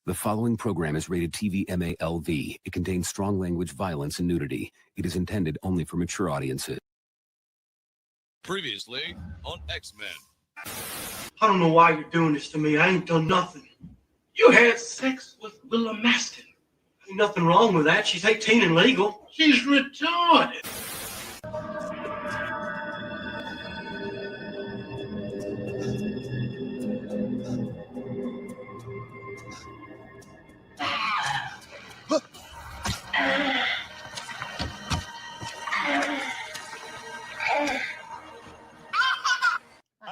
The following program is rated TV MALV. It contains strong language, violence, and nudity. It is intended only for mature audiences. Previously on X-Men. I don't know why you're doing this to me. I ain't done nothing. You had sex with Willa Maston. Ain't nothing wrong with that. She's 18 and legal. She's retarded.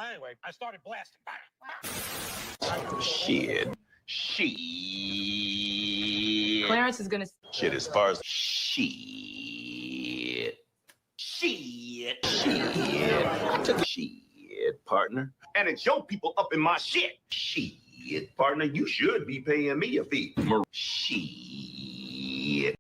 Anyway, I started blasting. Shit. Clarence is gonna. Shit, as far as shit. I took shit, partner. And it's your people up in my shit. Shit, partner, you should be paying me a fee. Shit.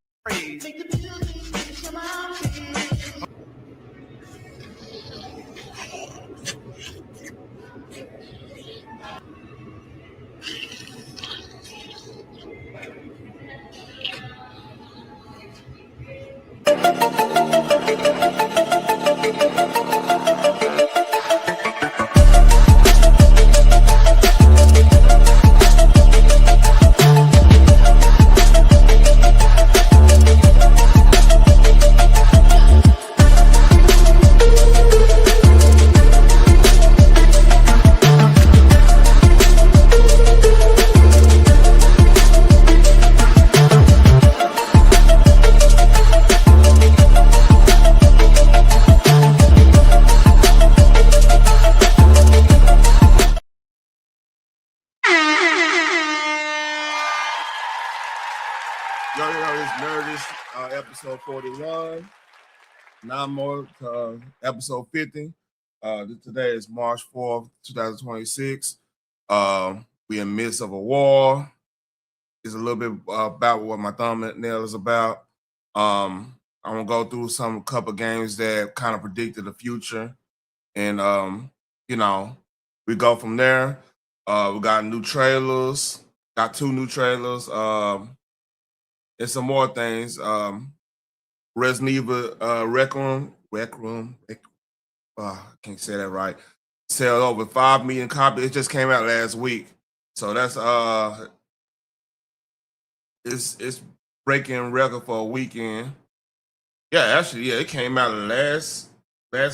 Episode 41. Now more to episode 50. Today is March 4th, 2026. We're in the midst of a war. It's a little bit about what my thumbnail is about. I'm gonna go through a couple games that kind of predicted the future, and we go from there. We got new trailers. Got 2 new trailers. And some more things. Resident Evil Requiem, I can't say that right. Sold over 5 million copies. It just came out last week. So that's it's breaking record for a weekend. Yeah, actually, it came out last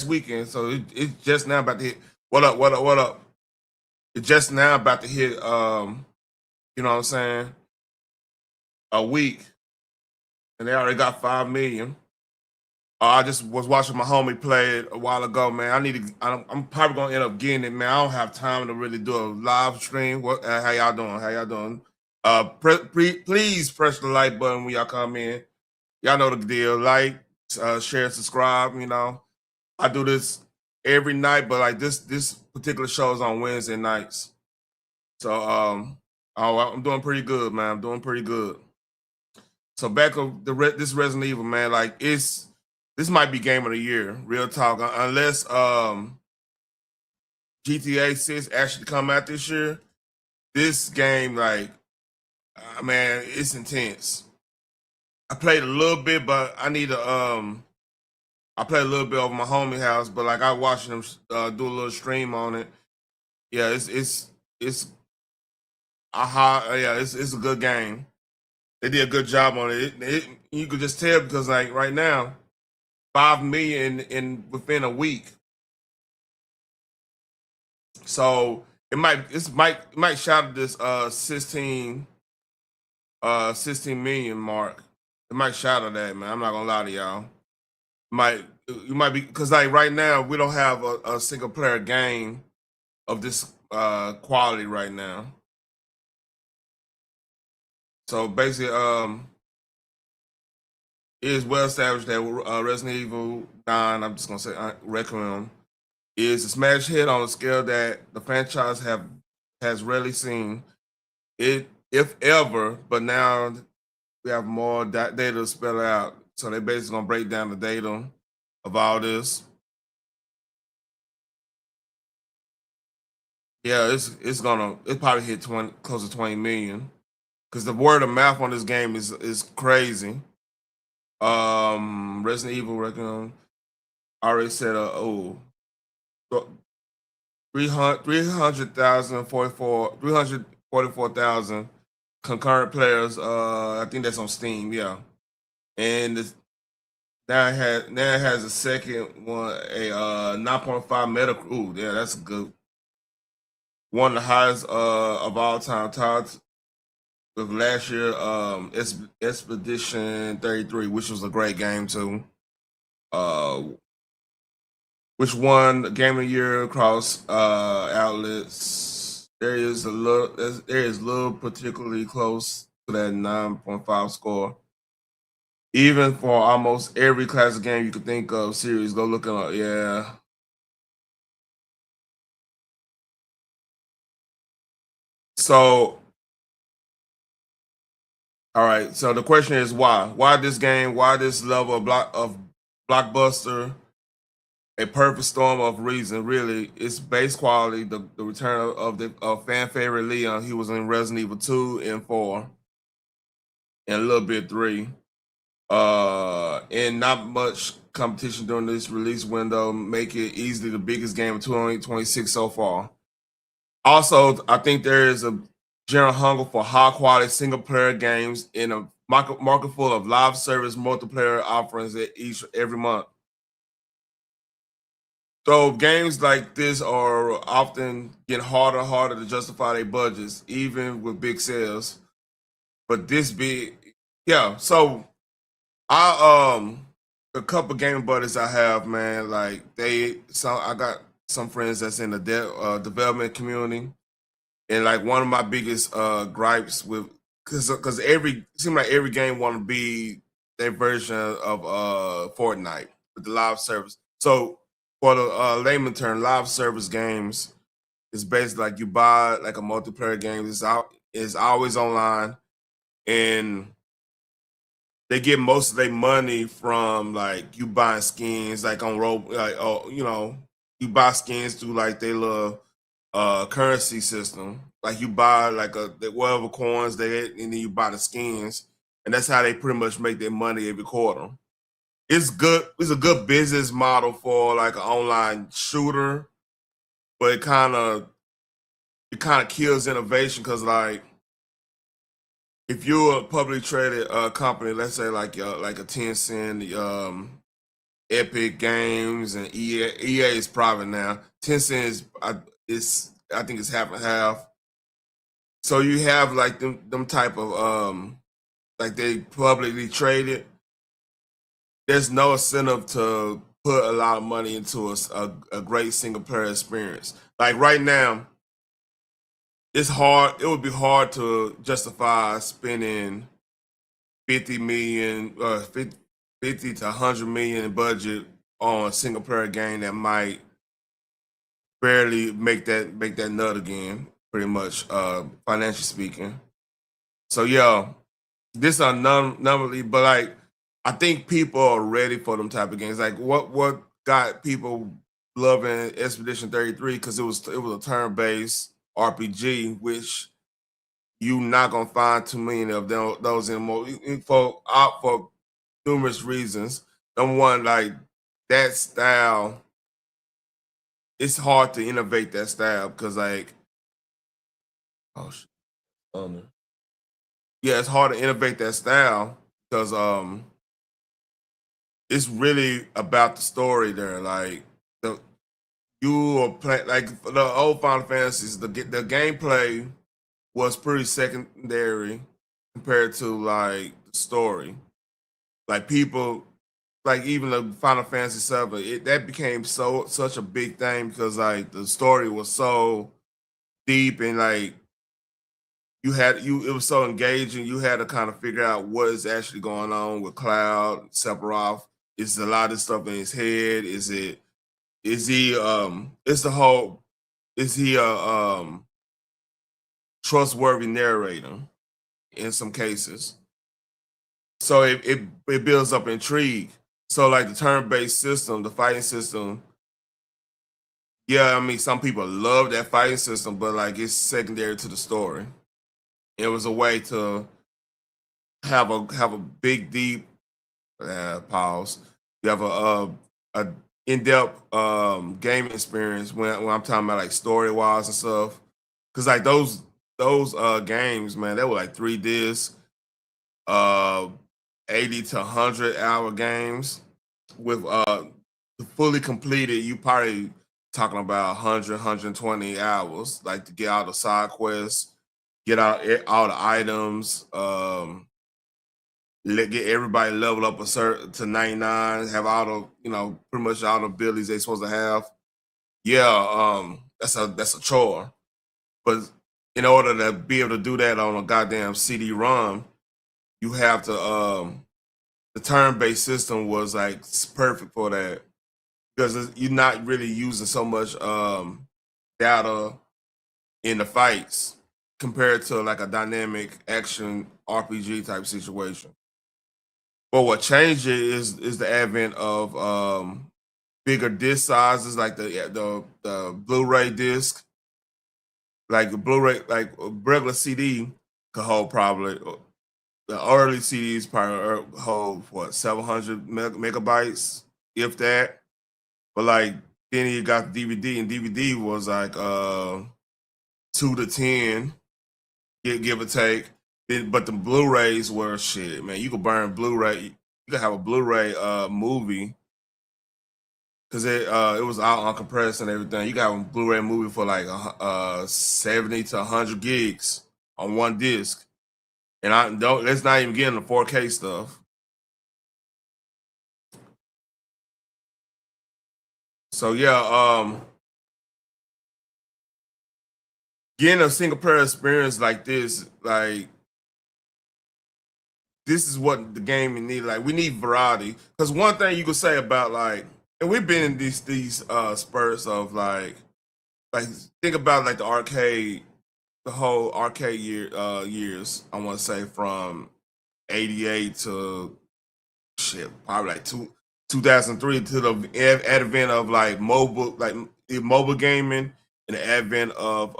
weekend. So it's just now about to hit. What up? It's just now about to hit you know what I'm saying? A week. And they already got 5 million. I just was watching my homie play it a while ago, man. I'm probably gonna end up getting it, man. I don't have time to really do a live stream. How y'all doing? Please press the like button when y'all come in. Y'all know the deal. Like, share, subscribe. You know, I do this every night, but like this particular show is on Wednesday nights. So I'm doing pretty good, man. I'm doing pretty good. So back of this Resident Evil, man, like this might be game of the year, real talk. Unless GTA 6 actually come out this year, this game, like, man, it's intense. I played a little bit, but I need to I played a little bit over my homie house, but like I watched them do a little stream on it. Yeah, it's a good game. They did a good job on it. You could just tell because like right now, 5 million in within a week. So it might shout this 16 million mark. It might shout at that, man. I'm not gonna lie to y'all. You might be because like right now we don't have a single player game of this quality right now. So basically, it is well established that Resident Evil 9, I'm just gonna say Requiem, is a smash hit on a scale that the franchise has rarely seen, it if ever. But now we have more data to spell out, so they basically gonna break down the data of all this. Yeah, it's probably hit close to 20 million. because the word of mouth on this game is crazy. Resident Evil Requiem. I already said 344,000 concurrent players. I think that's on Steam, yeah. And now it has a second one, a 9.5 Metacritic. Ooh, yeah, that's good. One of the highest of all time, tied with last year Expedition 33, which was a great game too. Which won Game of the Year across outlets. There is a little particularly close to that 9.5 score. Even for almost every classic game you could think of, series, go look up. Yeah. So, all right. So the question is why? Why this game? Why this level of blockbuster? A perfect storm of reason, really. It's base quality, the return of fan favorite Leon. He was in Resident Evil 2 and 4, and a little bit 3. And not much competition during this release window, make it easily the biggest game of 2026 so far. Also, I think there is a general hunger for high quality single player games in a market full of live service multiplayer offerings every month. So games like this are often getting harder and harder to justify their budgets, even with big sales. But this big, yeah. So a couple gaming buddies I have, man, like I got some friends that's in the development community, and like one of my biggest gripes with, because it seems like every game want to be their version of Fortnite with the live service. So for the layman term, live service games is basically like you buy like a multiplayer game. It's always online, and they get most of their money from like you buying skins, like on you buy skins through like their little currency system. Like you buy like whatever coins and then you buy the skins, and that's how they pretty much make their money every quarter. It's good. It's a good business model for like an online shooter, but it kind of kills innovation because like if you're a publicly traded company, let's say like a Tencent, Epic Games, and EA is private now. Tencent I think it's half and half. So you have like them type of like they publicly traded. There's no incentive to put a lot of money into a great single player experience. Like right now, it's hard. It would be hard to justify spending 50 million, 50 to 100 million in budget on a single player game that might barely make that nut again, pretty much, financially speaking. So yeah, this are normally, but like I think people are ready for them type of games. Like what got people loving Expedition 33 because it was a turn based RPG, which you not gonna find too many of those anymore for numerous reasons. Number one, like that style, it's hard to innovate that style because like oh shit, yeah, it's hard to innovate that style because it's really about the story there. Like you are playing like the old Final Fantasies, the gameplay was pretty secondary compared to like the story. Like people, like even the Final Fantasy VII, that became such a big thing because like the story was so deep and like it was so engaging. You had to kind of figure out what is actually going on with Cloud, Sephiroth. Is a lot of stuff in his head? Is he it's the whole is he a trustworthy narrator in some cases? So it builds up intrigue. So like the turn-based system, the fighting system, yeah, I mean some people love that fighting system, but like it's secondary to the story. It was a way to have a big, deep pause. You have a in-depth gaming experience when I'm talking about like story wise and stuff. Cause like those games, man, they were like 3 discs, uh 80 to 100 hour games with fully completed. You probably talking about 120 hours, like to get all the side quests, get out all the items, get everybody level up a certain to 99, have all the pretty much all the abilities they supposed to have. Yeah, that's a chore. But in order to be able to do that on a goddamn CD-ROM, you have to the turn-based system was like perfect for that because you're not really using so much data in the fights compared to like a dynamic action RPG type situation. But what changed it is the advent of bigger disc sizes, like the Blu-ray disc, like the Blu-ray, like a regular CD could hold probably the early CDs probably hold what 700 megabytes, if that. But like then you got the DVD, and DVD was like 2 to 10, give or take. But the Blu-rays were shit, man. You could burn Blu-ray. You could have a Blu-ray movie because it was out on compressed and everything. You got a Blu-ray movie for like 70 to 100 gigs on one disc, and I don't. Let's not even get into 4K stuff. So yeah, getting a single player experience like this is what the game need. Like we need variety. Because one thing you could say about like, and we've been in these spurts of like think about like the arcade, the whole arcade years. I want to say from '88 to shit, probably like 2003 to the advent of like mobile gaming and the advent of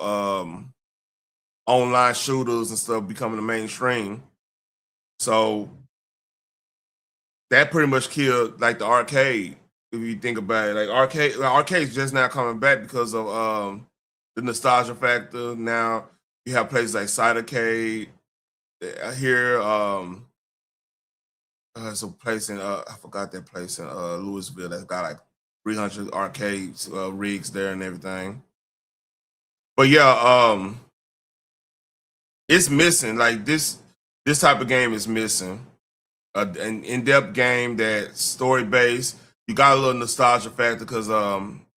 online shooters and stuff becoming the mainstream. So that pretty much killed like the arcade. If you think about it, like arcade's just now coming back because of the nostalgia factor. Now you have places like Cidercade here. There's a place in I forgot that place in Louisville that's got like 300 arcades rigs there and everything. But yeah, it's missing. Like this type of game is missing. An in-depth game that's story-based. You got a little nostalgia factor because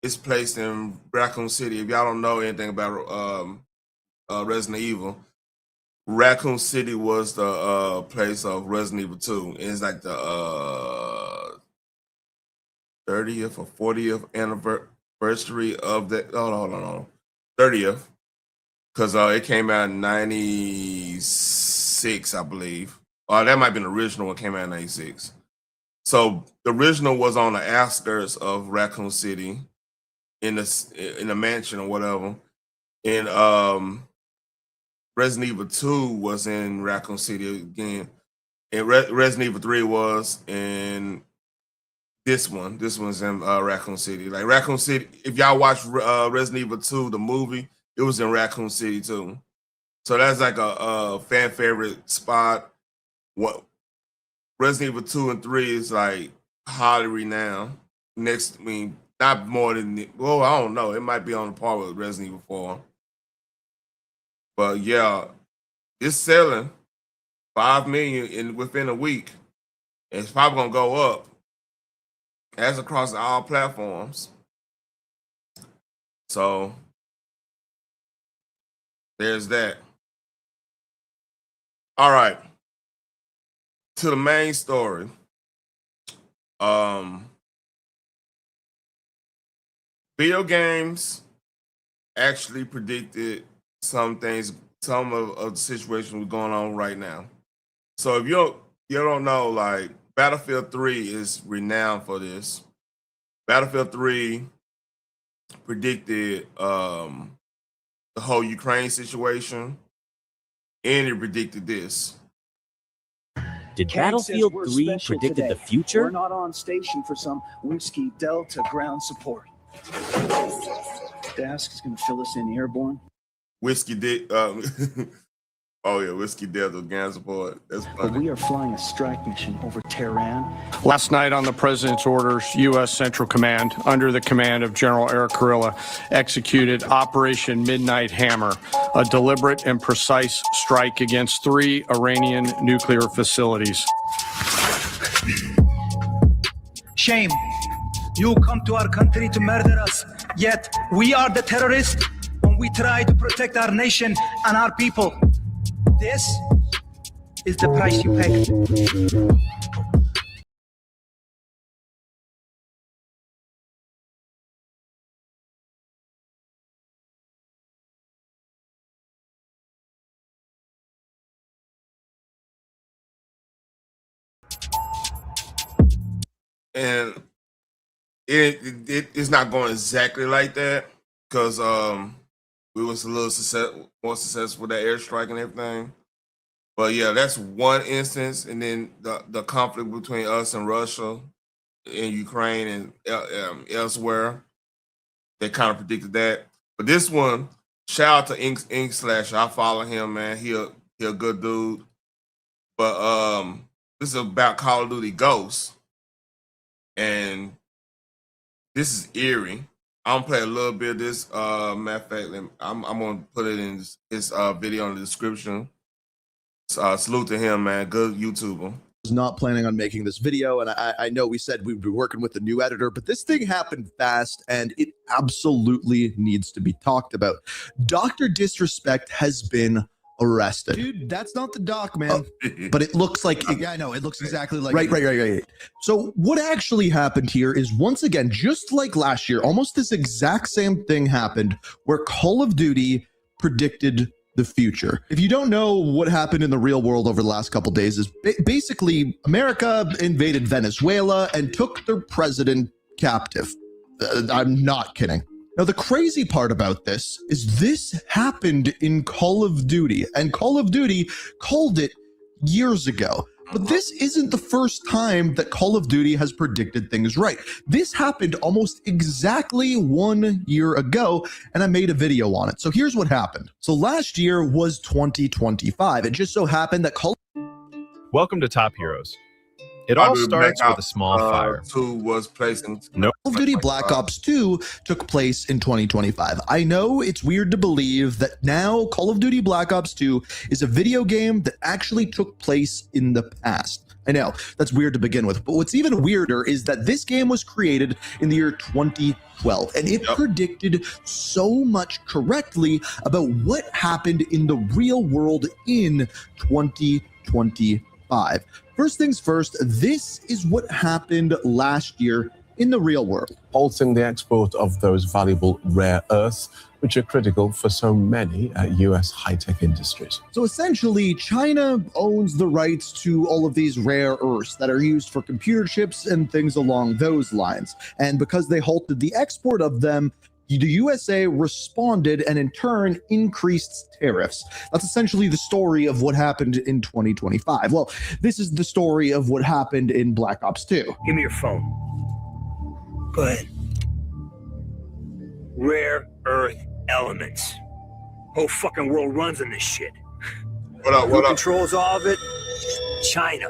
it's placed in Raccoon City. If y'all don't know anything about Resident Evil, Raccoon City was the place of Resident Evil 2. It's like the 30th or 40th anniversary of that. Hold on. 30th. Because it came out in 96, I believe. That might have been the original one, came out in 96. So the original was on the outskirts of Raccoon City in a mansion or whatever. And Resident Evil 2 was in Raccoon City again. And Resident Evil 3 was in this one's in Raccoon City. Like Raccoon City, if y'all watch Resident Evil 2, the movie, it was in Raccoon City too. So that's like a fan favorite spot. What Resident Evil 2 and 3 is like highly renowned. Next, I mean, not more than I don't know. It might be on the par with Resident Evil 4. But yeah, it's selling 5 million within a week. And it's probably gonna go up as across all platforms. So there's that. All right. To the main story. Video games actually predicted some things, some of the situations going on right now. So if you don't know, like Battlefield 3 is renowned for this. Battlefield 3 predicted the whole Ukraine situation and it predicted this. Did Kang Battlefield says we're 3 special predicted the today. future? We're not on station for some Whiskey Delta ground support. Dask is going to fill us in airborne. Whiskey did. Oh yeah, Whiskey Delta Gan support. That's But funny. we are flying a strike mission over Tehran. Last night, on the President's orders, U.S. Central Command, under the command of General Eric Kurilla, executed Operation Midnight Hammer, a deliberate and precise strike against 3 Iranian nuclear facilities. Shame. You come to our country to murder us, yet we are the terrorists when we try to protect our nation and our people. This is the price you pay. And it's not going exactly like that because we was a little more successful with that airstrike and everything. But yeah, that's one instance, and then the conflict between us and Russia in Ukraine and elsewhere, they kind of predicted that. But this one, shout out to Ink Slash. I follow him, man. He a good dude. But this is about Call of Duty Ghosts, and this is eerie. I'm gonna play a little bit of this. Matter of fact, I'm gonna put it in his video in the description. Salute to him, man. Good YouTuber. Was not planning on making this video, and I know we said we'd be working with the new editor, but this thing happened fast and it absolutely needs to be talked about. Dr. Disrespect has been arrested. Dude, that's not the doc, man. But it looks like, yeah, I know, it looks exactly like right. So what actually happened here is, once again, just like last year, almost this exact same thing happened where Call of Duty predicted the future. If you don't know what happened in the real world over the last couple days, is basically America invaded Venezuela and took their president captive. I'm not kidding. Now, the crazy part about this is this happened in Call of Duty, and Call of Duty called it years ago. But this isn't the first time that Call of Duty has predicted things right. This happened almost exactly 1 year ago, and I made a video on it. So here's what happened. So last year was 2025. It just so happened that Welcome to Top Heroes. It all starts with a small fire. 2 was placing. Call of Duty Black Ops 2 took place in 2025. I know it's weird to believe that now Call of Duty Black Ops 2 is a video game that actually took place in the past. I know, that's weird to begin with, but what's even weirder is that this game was created in the year 2012, and it predicted so much correctly about what happened in the real world in 2025. First things first, this is what happened last year in the real world. Halting the export of those valuable rare earths, which are critical for so many U.S. high-tech industries. So essentially, China owns the rights to all of these rare earths that are used for computer chips and things along those lines. And because they halted the export of them, the USA responded and in turn increased tariffs. That's essentially the story of what happened in 2025. Well, this is the story of what happened in Black Ops 2. Give me your phone. Go ahead. Rare earth elements. Whole fucking world runs on this shit. Who controls all of it? China.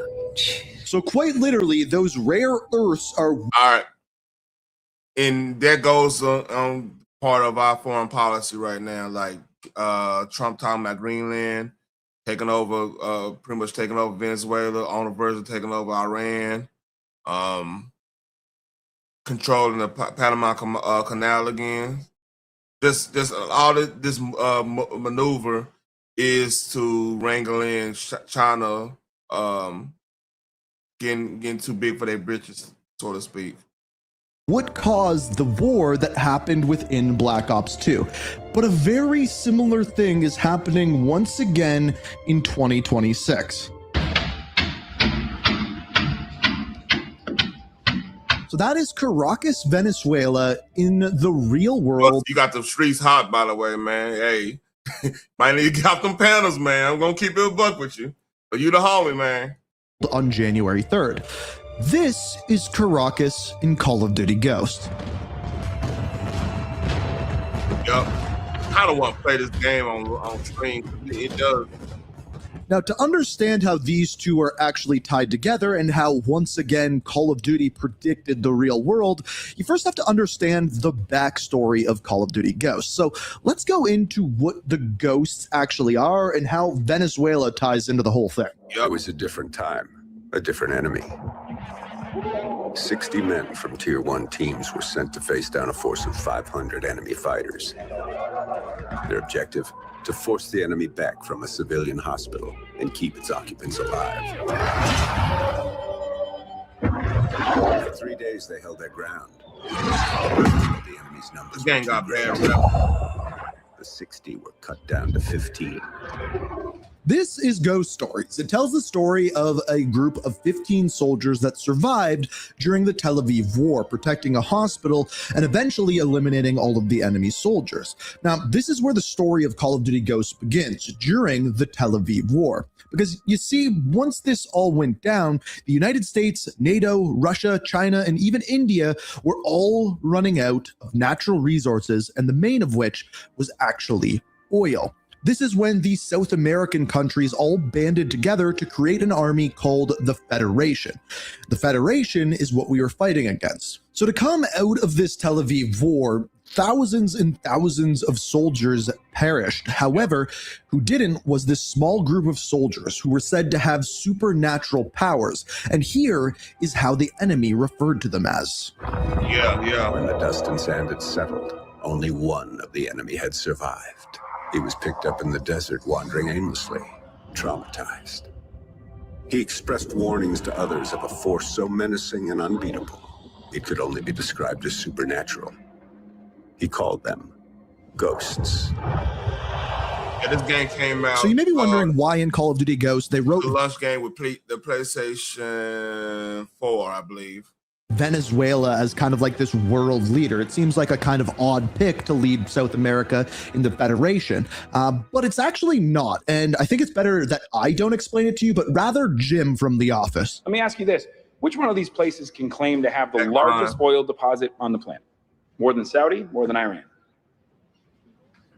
So quite literally, those rare earths are... All right. And that goes on part of our foreign policy right now. Like Trump talking about Greenland, taking over, pretty much taking over Venezuela, on the verge of taking over Iran, controlling the Panama Canal again. This all this maneuver is to wrangle in China, getting too big for their britches, so to speak. What caused the war that happened within Black Ops 2. But a very similar thing is happening once again in 2026. So that is Caracas, Venezuela in the real world. You got the streets hot, by the way, man. Hey. Might need to get off them panels, man. I'm gonna keep it a buck with you. But you the homie, man. On January 3rd. This is Caracas in Call of Duty Ghost. Yup. I don't want to play this game on screen. It does. Now, to understand how these two are actually tied together and how, once again, Call of Duty predicted the real world, you first have to understand the backstory of Call of Duty Ghosts. So let's go into what the Ghosts actually are and how Venezuela ties into the whole thing. It was a different time, a different enemy. 60 men from Tier 1 teams were sent to face down a force of 500 enemy fighters. Their objective? To force the enemy back from a civilian hospital and keep its occupants alive. For 3 days, they held their ground. The enemy's numbers this gang got bad. The 60 were cut down to 15. This is Ghost Stories. It tells the story of a group of 15 soldiers that survived during the Tel Aviv War, protecting a hospital and eventually eliminating all of the enemy soldiers. Now, this is where the story of Call of Duty Ghosts begins, during the Tel Aviv War. Because you see, once this all went down, the United States, NATO, Russia, China, and even India were all running out of natural resources, and the main of which was actually oil. This is when the South American countries all banded together to create an army called the Federation. The Federation is what we were fighting against. So to come out of this Tel Aviv war, thousands and thousands of soldiers perished. However, who didn't was this small group of soldiers who were said to have supernatural powers. And here is how the enemy referred to them as. Yeah. When the dust and sand had settled, only one of the enemy had survived. He was picked up in the desert, wandering aimlessly, traumatized. He expressed warnings to others of a force so menacing and unbeatable, it could only be described as supernatural. He called them ghosts. Yeah, this game came out. So you may be wondering why in Call of Duty Ghosts they wrote the launch game with the PlayStation 4, I believe. Venezuela as kind of like this world leader. It seems like a kind of odd pick to lead South America in the Federation, but it's actually not. And I think it's better that I don't explain it to you, but rather Jim from The Office. Let me ask you this. Which one of these places can claim to have the largest oil deposit on the planet? More than Saudi, more than Iran?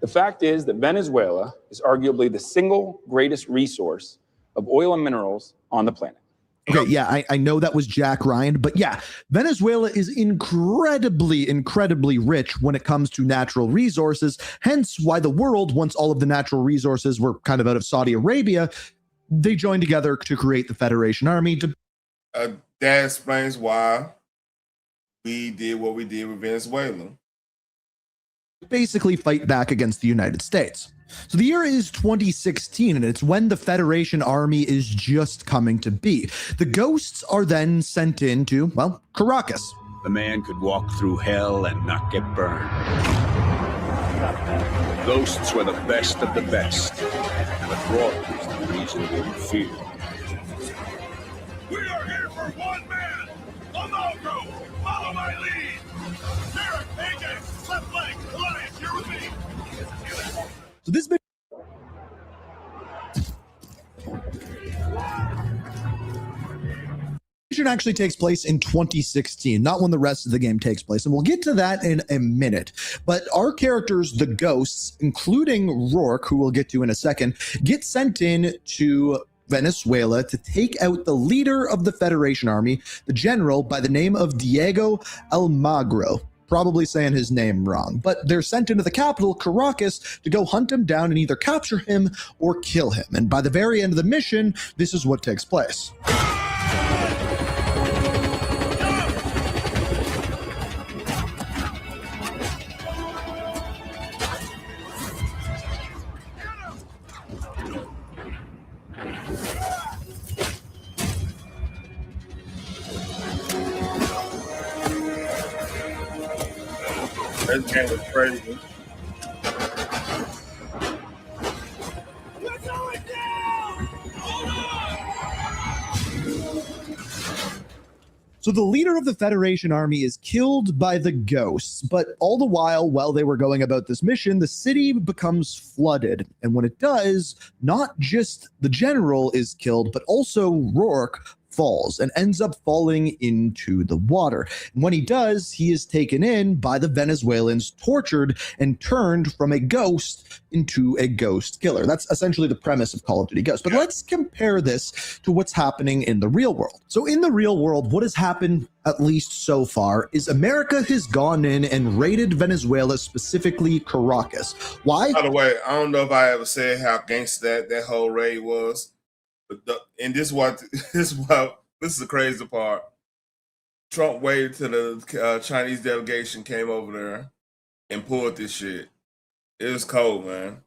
The fact is that Venezuela is arguably the single greatest resource of oil and minerals on the planet. Okay, yeah, I know that was Jack Ryan, but yeah, Venezuela is incredibly rich when it comes to natural resources, hence why the world, once all of the natural resources were kind of out of Saudi Arabia, they joined together to create the Federation Army. That explains why we did what we did with Venezuela. Basically fight back against the United States. So the year is 2016, and it's when the Federation Army is just coming to be. The Ghosts are then sent into, well, Caracas. The man could walk through hell and not get burned. Ghosts were the best of the best, but Rourke was the reason we were feared. We are here for one man. Amalgo, follow my lead. Derek, AJ, left leg, Elias, you're with me. So this mission actually takes place in 2016, not when the rest of the game takes place. And we'll get to that in a minute. But our characters, the Ghosts, including Rourke, who we'll get to in a second, get sent in to Venezuela to take out the leader of the Federation Army, the general by the name of Diego Almagro. Probably saying his name wrong, but they're sent into the capital, Caracas, to go hunt him down and either capture him or kill him. And by the very end of the mission, this is what takes place. This game was crazy. So the leader of the Federation army is killed by the ghosts, but all the while they were going about this mission, the city becomes flooded. And when it does, not just the general is killed, but also Rourke falls and ends up falling into the water. And when he does, he is taken in by the Venezuelans, tortured, and turned from a ghost into a ghost killer. That's essentially the premise of Call of Duty Ghosts. But let's compare this to what's happening in the real world. So in the real world, what has happened, at least so far, is America has gone in and raided Venezuela, specifically Caracas. Why? By the way, I don't know if I ever said how gangster that whole raid was. And this is the crazy part. Trump waited till the Chinese delegation came over there and pulled this shit. It was cold, man.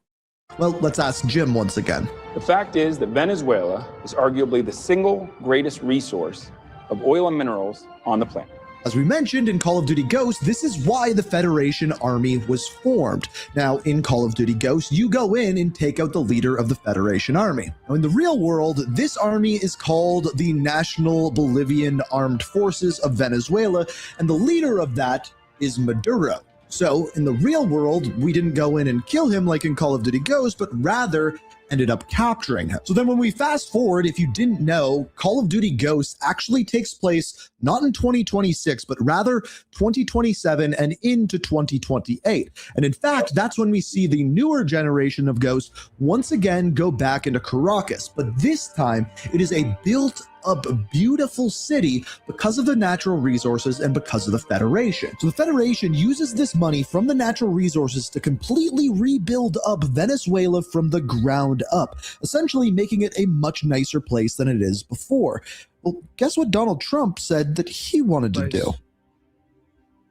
Well, let's ask Jim once again. The fact is that Venezuela is arguably the single greatest resource of oil and minerals on the planet. As we mentioned in Call of Duty Ghosts, this is why the Federation Army was formed. Now, in Call of Duty Ghosts, you go in and take out the leader of the Federation Army. Now, in the real world, this army is called the National Bolivian Armed Forces of Venezuela, and the leader of that is Maduro. So, in the real world, we didn't go in and kill him like in Call of Duty Ghosts, but rather ended up capturing him. So then when we fast forward, if you didn't know, Call of Duty Ghosts actually takes place not in 2026, but rather 2027 and into 2028. And in fact, that's when we see the newer generation of Ghosts once again go back into Caracas. But this time, it is a built up beautiful city because of the natural resources and because of the Federation. So the Federation uses this money from the natural resources to completely rebuild up Venezuela from the ground up, essentially making it a much nicer place than it is before. Well, guess what Donald Trump said that he wanted to do?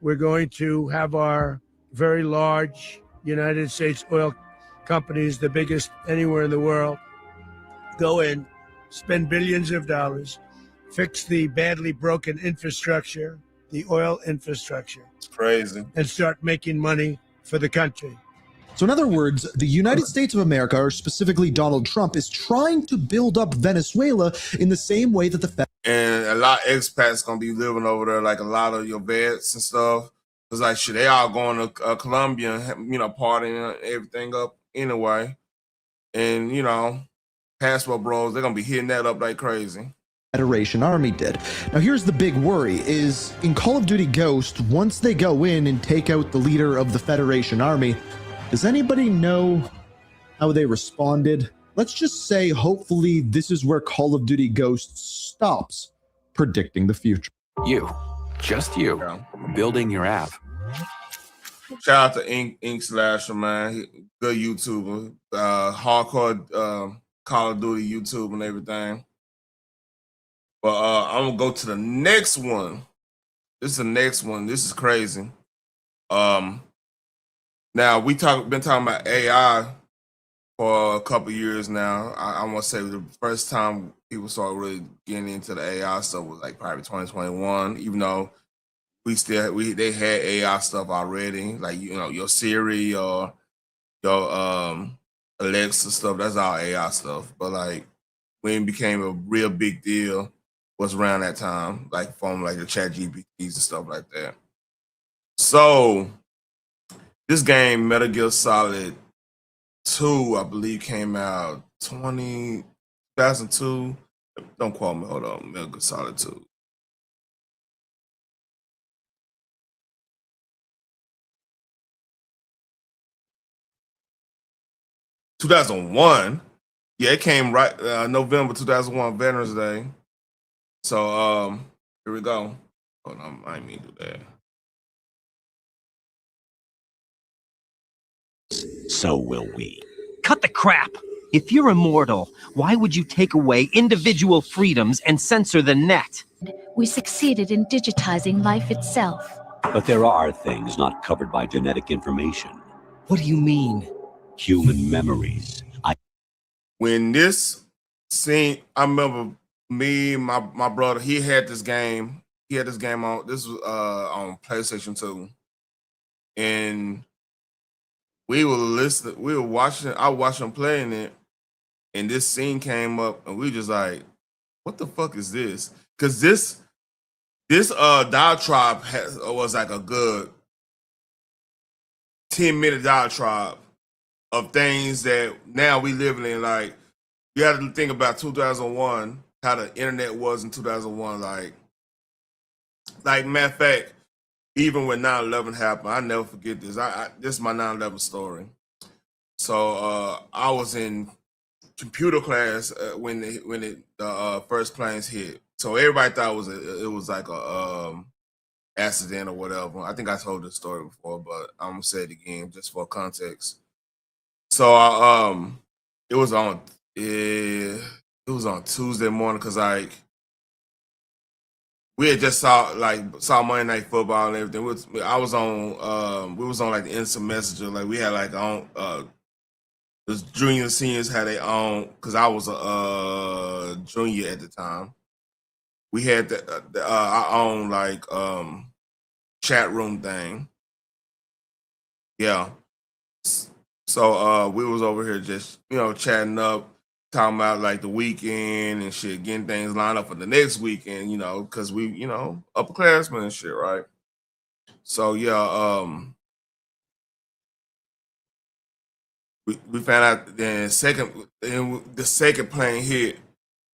We're going to have our very large United States oil companies, the biggest anywhere in the world, go in, spend billions of dollars, fix the badly broken infrastructure, the oil infrastructure. It's crazy. And start making money for the country. So in other words, the United States of America, or specifically Donald Trump, is trying to build up Venezuela in the same way that the and a lot of expats gonna be living over there, like a lot of your vets and stuff. It's like shit, they all going to Colombia and partying everything up anyway. And passport bros, they're gonna be hitting that up like crazy. Federation Army did. Now here's the big worry is in Call of Duty Ghost, once they go in and take out the leader of the Federation Army, does anybody know how they responded? Let's just say hopefully this is where Call of Duty Ghost stops predicting the future. You, just you, building your app. Shout out to Ink Slasher, man. Good YouTuber. Hardcore Call of Duty YouTube and everything. But I'm gonna go to the next one. This is the next one. This is crazy. Now been talking about AI for a couple years now. I want to say the first time people started really getting into the AI stuff was like probably 2021. Even though they had AI stuff already, like your Siri or your Alexa stuff. That's all AI stuff. But like when it became a real big deal was around that time, like from like the Chat GPTs and stuff like that. So this game, Metal Gear Solid 2, I believe, came out 2002. Don't quote me. Hold on. Metal Gear Solid 2. $2001. Yeah, it came right November 2001, Veterans Day. So here we go. Hold on, I didn't mean to do that. So will we. Cut the crap! If you're immortal, why would you take away individual freedoms and censor the net? We succeeded in digitizing life itself. But there are things not covered by genetic information. What do you mean? Human memories. When this scene, I remember me, my brother, he had this game. He had this game on, this was on PlayStation 2. And we were listening, I was watching playing it, and this scene came up, and we just like, what the fuck is this? Because this This diatribe was like a good 10-minute diatribe of things that now we living in. Like, you have to think about 2001, how the internet was in 2001. Like matter of fact, even when 9/11 happened, I never forget this. This is my 9/11 story. So I was in computer class when the first planes hit. So everybody thought it was like a accident or whatever. I think I told this story before, but I'm gonna say it again just for context. So it was on Tuesday morning because like we had just saw Monday Night Football and everything. We was on like the instant messenger. Like we had like on the junior and seniors had their own, because I was a junior at the time. We had our own like chat room thing. Yeah. So we was over here just, chatting up, talking about like the weekend and shit, getting things lined up for the next weekend, because we, upperclassmen and shit, right? So yeah, we found out then the second plane hit.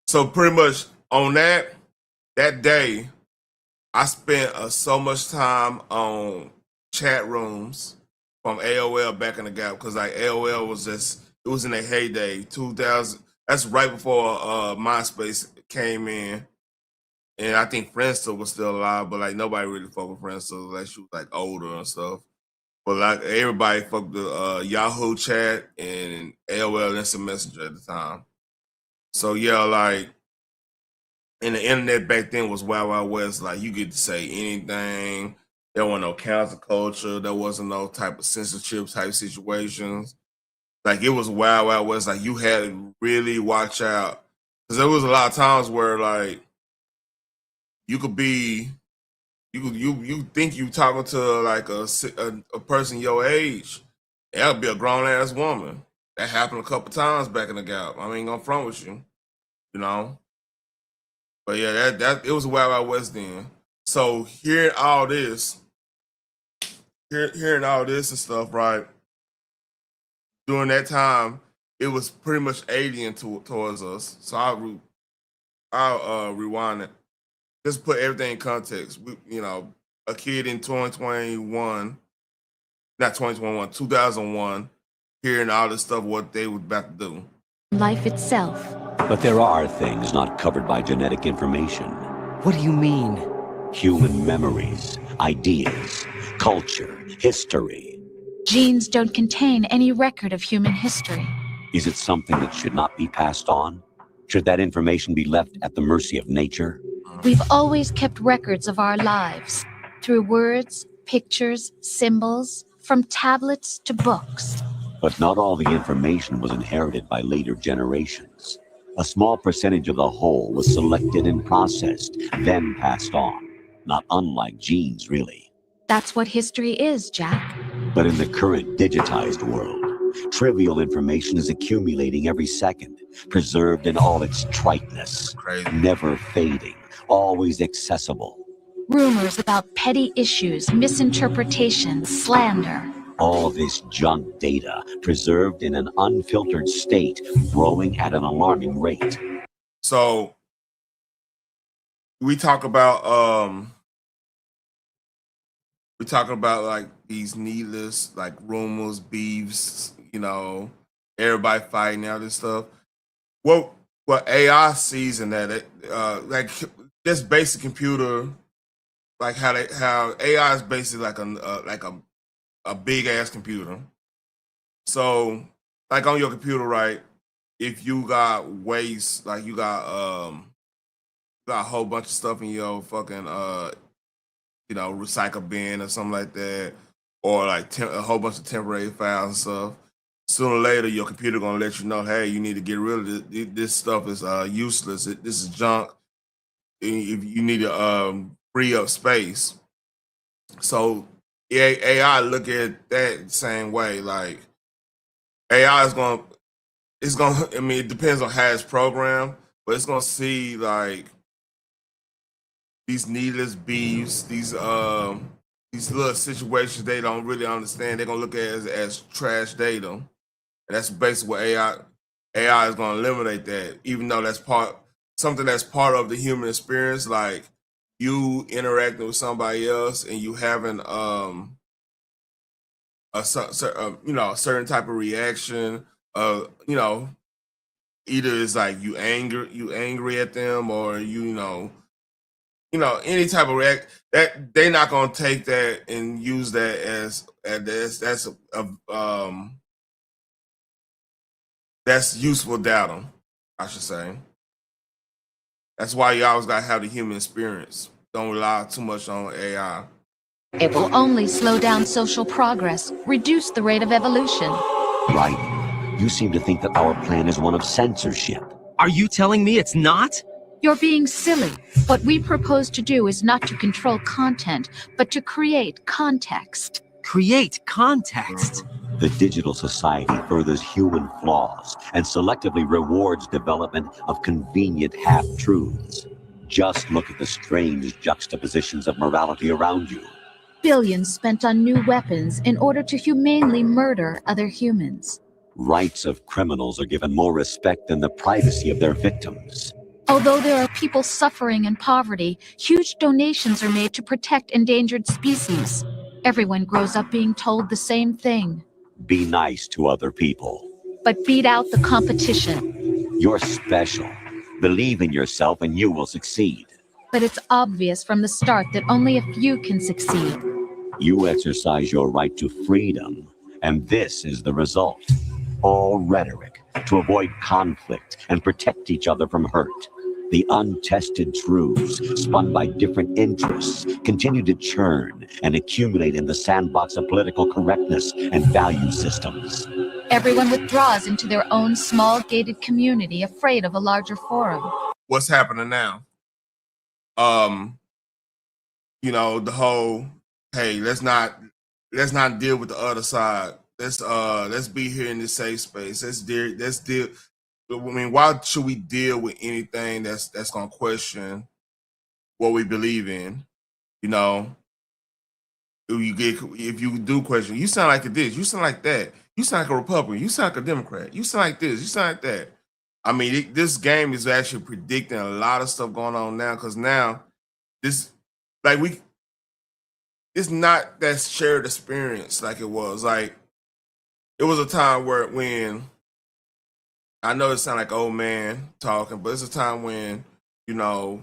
So pretty much on that day, I spent so much time on chat rooms from AOL back in the gap, because like AOL was it was in a heyday. 2000. That's right before MySpace came in, and I think Friendster was still alive, but like nobody really fucked with Friendster unless you was like older and stuff. But like everybody fucked the Yahoo chat and AOL Instant Messenger at the time. So yeah, like, and the internet back then was Wild Wild West. Like you get to say anything. There wasn't no cancel culture. There wasn't no type of censorship type situations. Like it was Wild Wild West. Like you had to really watch out, because there was a lot of times where like you could be, you think you talking to like a person your age. That would be a grown ass woman. That happened a couple times back in the gap. I ain't gonna front with you, you know. But yeah, that it was Wild Wild West then. So hearing all this and stuff, right? During that time, it was pretty much alien towards us. So I'll rewind it. Just put everything in context. A kid in 2021, not 2021, 2001, hearing all this stuff, what they were about to do. Life itself. But there are things not covered by genetic information. What do you mean? Human memories, ideas, culture, history. Genes don't contain any record of human history. Is it something that should not be passed on? Should that information be left at the mercy of nature? We've always kept records of our lives, through words, pictures, symbols, from tablets to books. But not all the information was inherited by later generations. A small percentage of the whole was selected and processed, then passed on. Not unlike genes, really. That's what history is, Jack. But in the current digitized world, trivial information is accumulating every second, preserved in all its triteness, never fading, always accessible. Rumors about petty issues, misinterpretations, slander. All this junk data, preserved in an unfiltered state, growing at an alarming rate. So we talk about like these needless like rumors, beefs, everybody fighting out this stuff. What AI sees in that, like this basic computer, like how AI is basically like a big ass computer. So like on your computer, right? If you got waste, like you got a whole bunch of stuff in your fucking recycle bin or something like that, or like a whole bunch of temporary files and stuff. Sooner or later, your computer gonna let you know, hey, you need to get rid of this. This stuff is useless. This is junk. If you need to free up space. So AI look at that the same way. Like AI it's gonna. I mean, it depends on how it's programmed, but it's gonna see like these needless beefs, these little situations they don't really understand. They're gonna look at it as trash data, and that's basically what AI is gonna eliminate that. Even though that's something that's part of the human experience, like you interacting with somebody else and you having a certain type of reaction. Either it's like you angry at them, or any type of react that they're not gonna take that and use that that's useful data, I should say. That's why you always gotta have the human experience. Don't rely too much on AI. It will only slow down social progress, reduce the rate of evolution. Right. You seem to think that our plan is one of censorship. Are you telling me it's not? You're being silly. What we propose to do is not to control content, but to create context. Create context? The digital society furthers human flaws and selectively rewards development of convenient half-truths. Just look at the strange juxtapositions of morality around you. Billions spent on new weapons in order to humanely murder other humans. Rights of criminals are given more respect than the privacy of their victims. Although there are people suffering in poverty, huge donations are made to protect endangered species. Everyone grows up being told the same thing. Be nice to other people. But beat out the competition. You're special. Believe in yourself and you will succeed. But it's obvious from the start that only a few can succeed. You exercise your right to freedom, and this is the result. All rhetoric to avoid conflict and protect each other from hurt. The untested truths, spun by different interests, continue to churn and accumulate in the sandbox of political correctness and value systems. Everyone withdraws into their own small gated community, afraid of a larger forum. What's happening now? The whole, hey, let's not deal with the other side. Let's be here in this safe space. Let's deal. I mean, why should we deal with anything that's gonna question what we believe in? If you do question, you sound like this, you sound like that, you sound like a Republican, you sound like a Democrat, you sound like this, you sound like that. I mean, this game is actually predicting a lot of stuff going on now, because now it's not that shared experience like it was. Like, it was a time when I know it sounds like old man talking, but it's a time when, a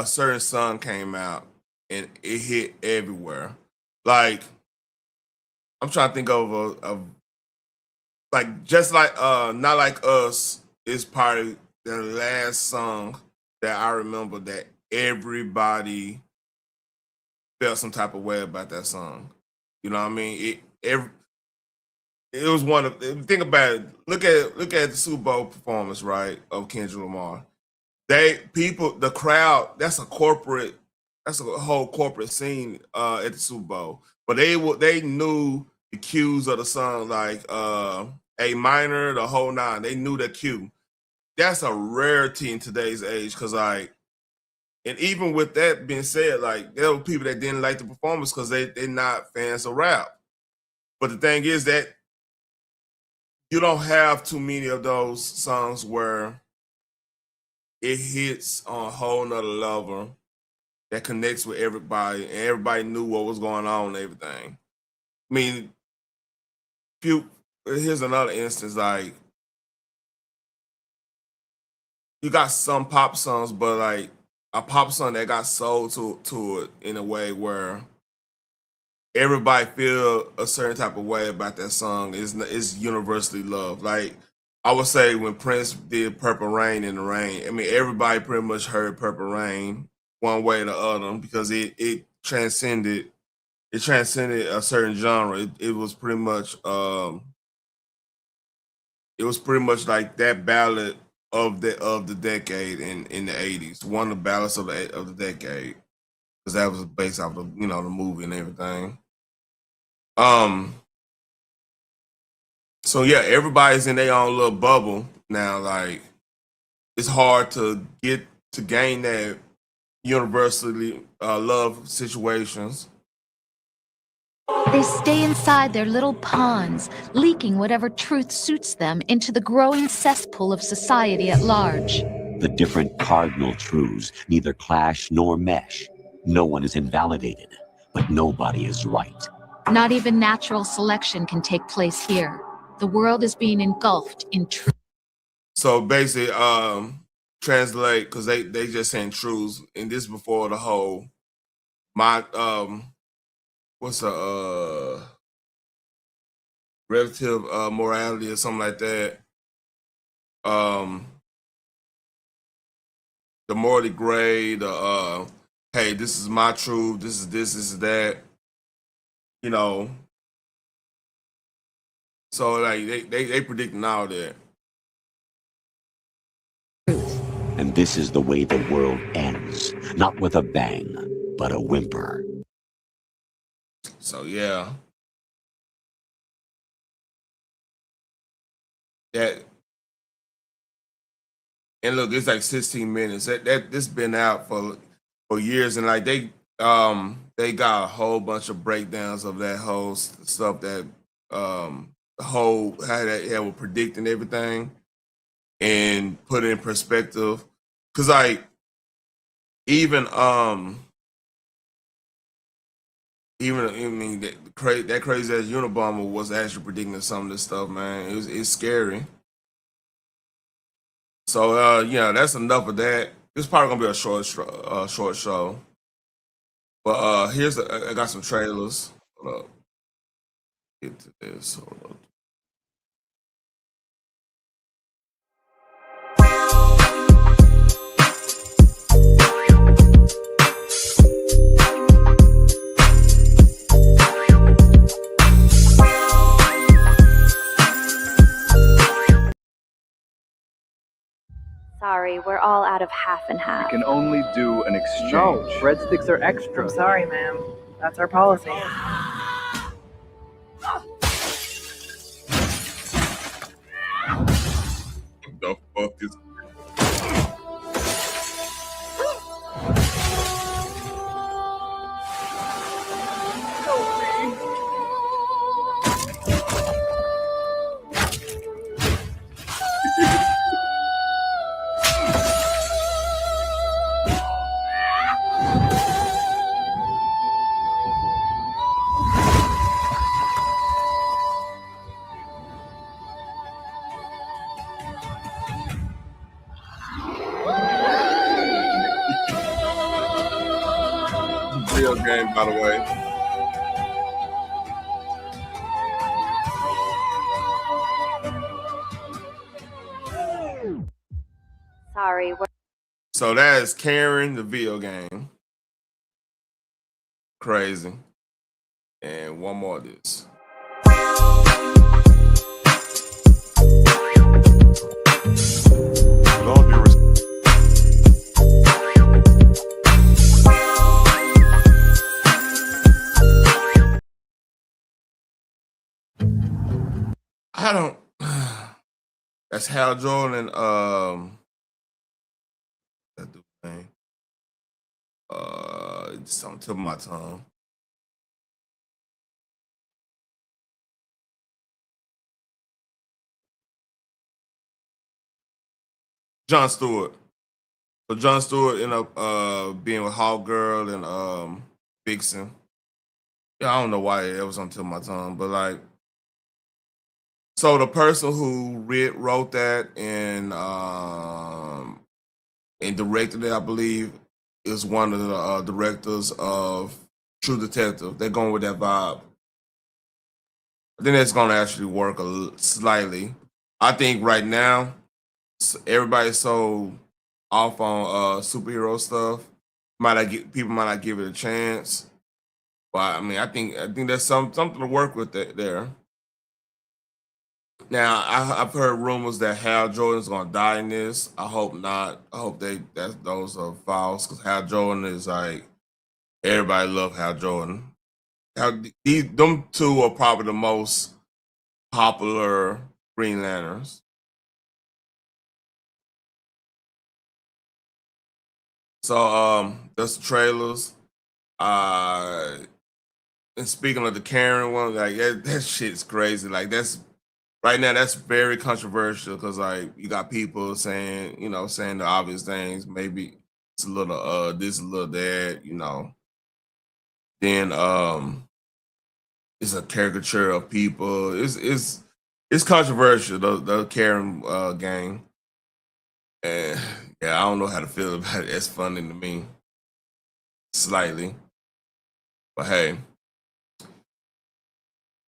certain song came out and it hit everywhere. Like, I'm trying to think of just like Not Like Us is probably the last song that I remember that everybody felt some type of way about that song. You know what I mean? It was one of, think about it. Look at the Super Bowl performance, right, of Kendrick Lamar. The crowd, that's a whole corporate scene at the Super Bowl. But they knew the cues of the song, like A minor, the whole nine. They knew the cue. That's a rarity in today's age, because and even with that being said, like, there were people that didn't like the performance because they're not fans of rap. But the thing is that you don't have too many of those songs where it hits on a whole nother level that connects with everybody, and everybody knew what was going on and everything. I mean, here's another instance, like, you got some pop songs, but like a pop song that got sold to it in a way where everybody feel a certain type of way about that song is universally loved. Like, I would say when Prince did Purple Rain in the Rain, I mean, everybody pretty much heard Purple Rain one way or the other, because it transcended a certain genre. It was pretty much like that ballad of the decade in the 80s. One of the ballads of the decade, because that was based off the the movie and everything. So yeah, everybody's in their own little bubble now. Like, it's hard to gain that universally loved situations. They stay inside their little ponds, leaking whatever truth suits them into the growing cesspool of society at large. The different cardinal truths neither clash nor mesh. No one is invalidated, but nobody is right. Not even natural selection can take place here. The world is being engulfed in truth. So basically, translate, because they just saying truths, and this before the whole what's a relative morality or something like that. The morally gray, the hey, this is my truth, this is that, you know. So like they predicting all that. And this is the way the world ends, not with a bang, but a whimper. So yeah. That, and look, it's like 16 minutes. That this been out for years, and like they got a whole bunch of breakdowns of that whole stuff, that the whole how that was predicting everything and put it in perspective. Cause like even I mean that crazy ass Unabomber was actually predicting some of this stuff, man. It's scary. So yeah, that's enough of that. It's probably gonna be a short show. But here's I got some trailers. Hold up. Get to this. Hold up. Sorry, we're all out of half and half. We can only do an exchange. No, breadsticks are extra. I'm sorry, ma'am. That's our policy. The fuck is video game, by the way. Sorry, we're... So that is Karen, the video game. Crazy. And one more of this. I don't. That's Hal Jordan. That dude name. It's on the tip of my tongue. Jon Stewart. So Jon Stewart ended up being with Hawk Girl and Vixen. Yeah, I don't know why it was on the tip of my tongue, but like, so the person who wrote that and directed it, I believe, is one of the directors of True Detective. They're going with that vibe. I think that's going to actually work slightly. I think right now, everybody's so off on superhero stuff. People might not give it a chance. But I mean, I think there's something to work with there. Now, I've heard rumors that Hal Jordan's gonna die in this. I hope not. I hope those are false, because Hal Jordan is like, everybody love Hal Jordan. Them two are probably the most popular Green Lanterns. So that's the trailers. And speaking of the Karen one, like that shit's crazy. Like that's right now, that's very controversial because like you got people saying, saying the obvious things. Maybe it's a little this, a little that, Then it's a caricature of people. It's controversial, the Karen gang. And yeah, I don't know how to feel about it. It's funny to me. Slightly. But hey.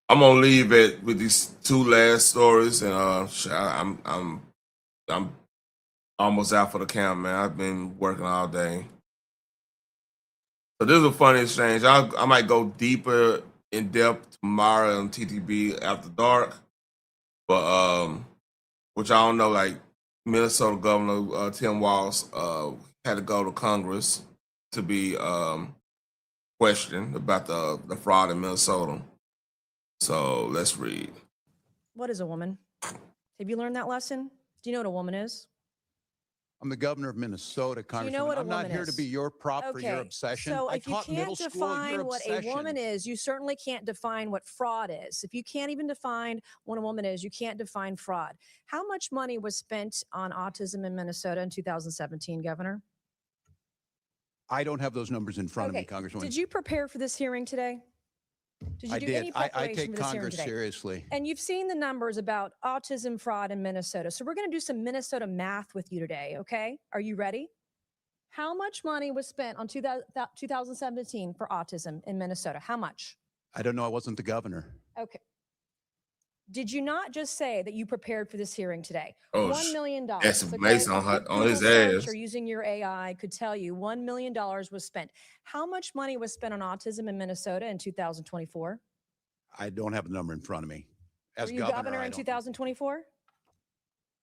I'm gonna leave it with these two last stories, and I'm almost out for the count, man. I've been working all day. So this is a funny exchange. I might go deeper in depth tomorrow on TTB after dark, but which I don't know. Like Minnesota Governor Tim Walz had to go to Congress to be questioned about the fraud in Minnesota. So let's read. What is a woman? Have you learned that lesson? Do you know what a woman is? I'm the governor of Minnesota, Congressman. know what a I'm not woman here is? to be your prop for your Okay, obsession. so I if you taught middle can't school your define what a woman obsession. is, you certainly can't define what fraud is. If you can't even define what a woman is, you can't define fraud. How much money was spent on autism in Minnesota in 2017, Governor? I don't have those numbers in front of me, Congresswoman. Did you prepare for this hearing today? Did you I do did. any I preparation take for this hearing Congress today? seriously. And you've seen the numbers about autism fraud in Minnesota. So we're going to do some Minnesota math with you today, okay? Are you ready? How much money was spent on 2017 for autism in Minnesota? How much? I don't know. I wasn't the governor. Okay. Did you not just say that you prepared for this hearing today? Oh, $1 million. that's Okay? Mason A on quick his Google search ass. or using your AI could tell you $1 million was spent. How much money was spent on autism in Minnesota in 2024? I don't have the number in front of me. As Were you governor I in don't- 2024?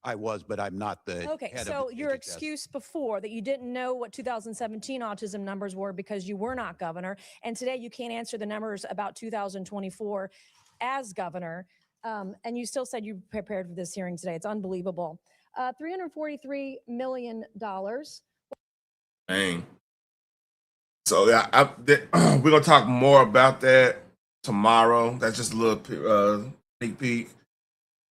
I was, but I'm not the Okay, head so of your HHS. excuse before that you didn't know what 2017 autism numbers were because you were not governor, and today you can't answer the numbers about 2024 as governor, and you still said you prepared for this hearing today. It's unbelievable. $343 million. Dang. So yeah, we're gonna talk more about that tomorrow. That's just a little sneak peek.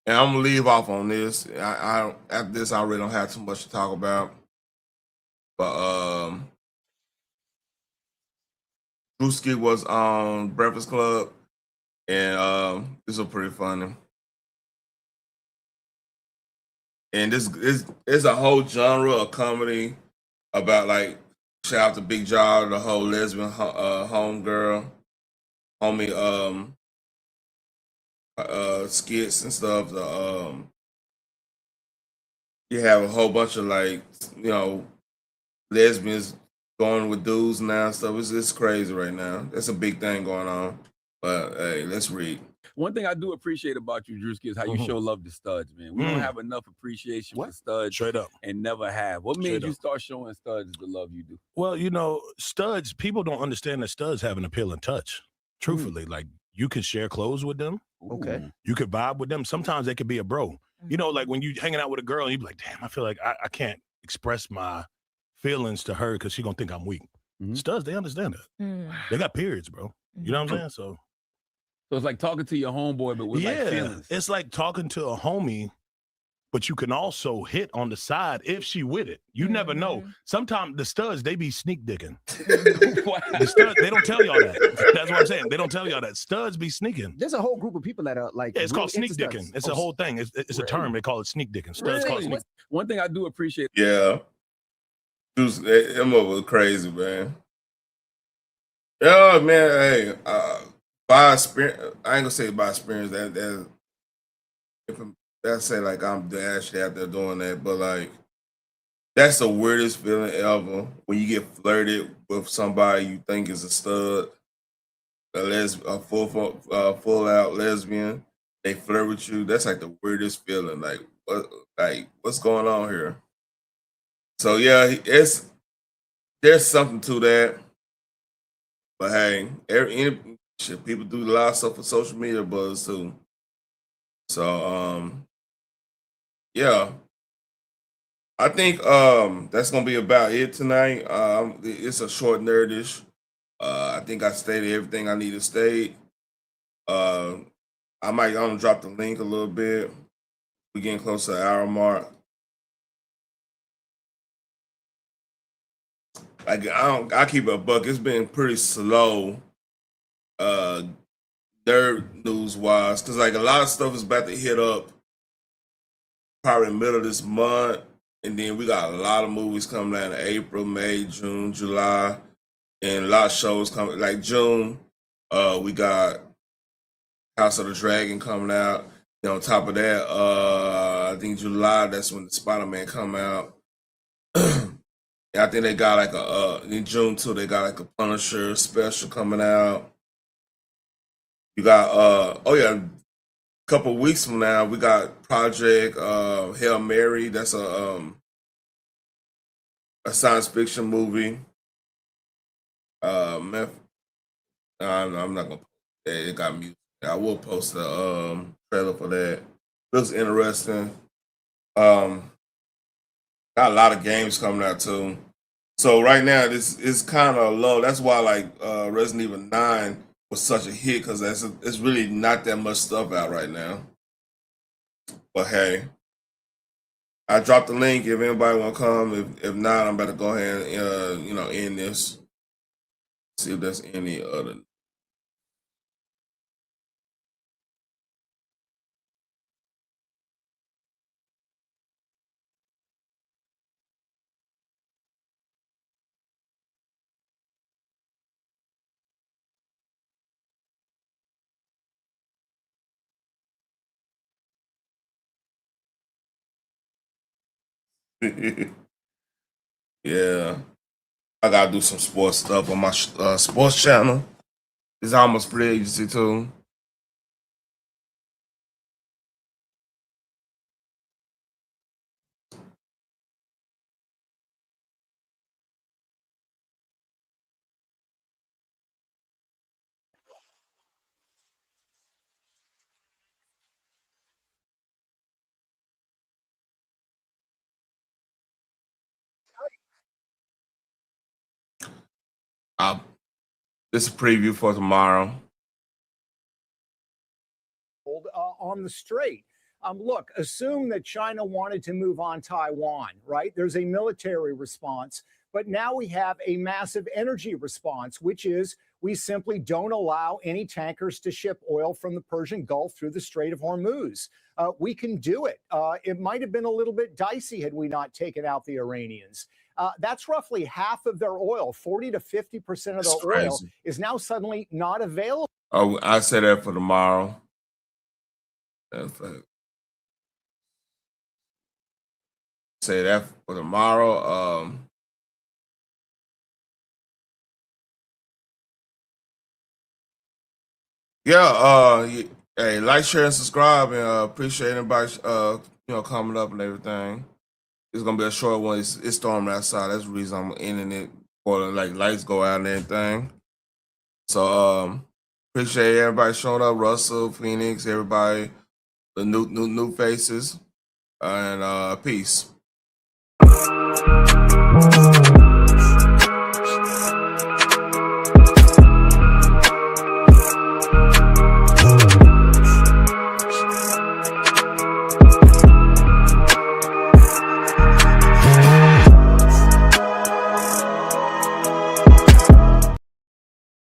And I'm gonna leave off on this. I after this, I really don't have too much to talk about. But Drewski was on Breakfast Club, and this was pretty funny. And this is a whole genre of comedy about like shout out to Big Jaw, the whole lesbian homegirl, homie skits and stuff. You have a whole bunch of like lesbians going with dudes now and stuff. It's crazy right now. That's a big thing going on. But hey, let's read. One thing I do appreciate about you, Drewski, is how you show love to studs, man. We don't have enough appreciation for studs. Straight up. And never have. What Straight made you up. start showing studs the love you do? Well, studs, people don't understand that studs have an appealing touch. Truthfully, like you can share clothes with them. Okay. You could vibe with them. Sometimes they could be a bro. Like when you hanging out with a girl and you be like, damn, I feel like I can't express my feelings to her because she's going to think I'm weak. Studs, they understand that. They got periods, bro. You know what I'm saying? So it's like talking to your homeboy, but with like feelings. It's like talking to a homie, but you can also hit on the side if she with it. You never know. Sometimes the studs, they be sneak dicking. The studs, they don't tell y'all that. That's what I'm saying. They don't tell y'all that. Studs be sneaking. There's a whole group of people that are like. Yeah, it's called really sneak into dicking. studs. It's a whole thing. It's a term. They call it sneak dicking. Studs call it sneak. One thing I do appreciate. Yeah. Them was crazy, man. Yeah, man. Hey, by experience, I ain't gonna say by experience. That say like I'm actually out there doing that, but like that's the weirdest feeling ever when you get flirted with somebody you think is a stud, a full out lesbian. They flirt with you. That's like the weirdest feeling. Like what's going on here? So yeah, there's something to that. But hey, people do a lot of stuff for social media buzz too. So yeah. I think that's gonna be about it tonight. It's a short nerdish. I think I stated everything I need to state. I might drop the link a little bit. We're getting close to the hour mark. Like I keep it a buck. It's been pretty slow, nerd news wise, because like a lot of stuff is about to hit up probably middle of this month, and then we got a lot of movies coming out in April, May, June, July, and a lot of shows coming. Like June, we got House of the Dragon coming out. And on top of that, I think July, that's when the Spider-Man come out. I think they got like in June too, they got like a Punisher special coming out. You got a couple weeks from now, we got Project Hail Mary. That's a science fiction movie. I'm not gonna. It got music. I will post the trailer for that. Looks interesting. Got a lot of games coming out too. So right now, this is kind of low. That's why like Resident Evil 9 was such a hit, because it's really not that much stuff out right now. But hey, I dropped the link if anybody want to come. If not, I'm about to go ahead and end this. See if there's any other. Yeah, I gotta do some sports stuff on my sports channel. It's almost free agency too. This is a preview for tomorrow. On the strait. Look, assume that China wanted to move on Taiwan, right? There's a military response, but now we have a massive energy response, which is we simply don't allow any tankers to ship oil from the Persian Gulf through the Strait of Hormuz. We can do it. It might have been a little bit dicey had we not taken out the Iranians. That's roughly half of their oil. 40 to 50% of their oil is now suddenly not available. Oh, I said that for tomorrow. Say that for tomorrow. Hey, like, share, and subscribe, and appreciate anybody coming up and everything. It's gonna be a short one. It's storming outside. That's the reason I'm ending it before like lights go out and everything. So appreciate everybody showing up. Russell, Phoenix, everybody, the new faces, and peace.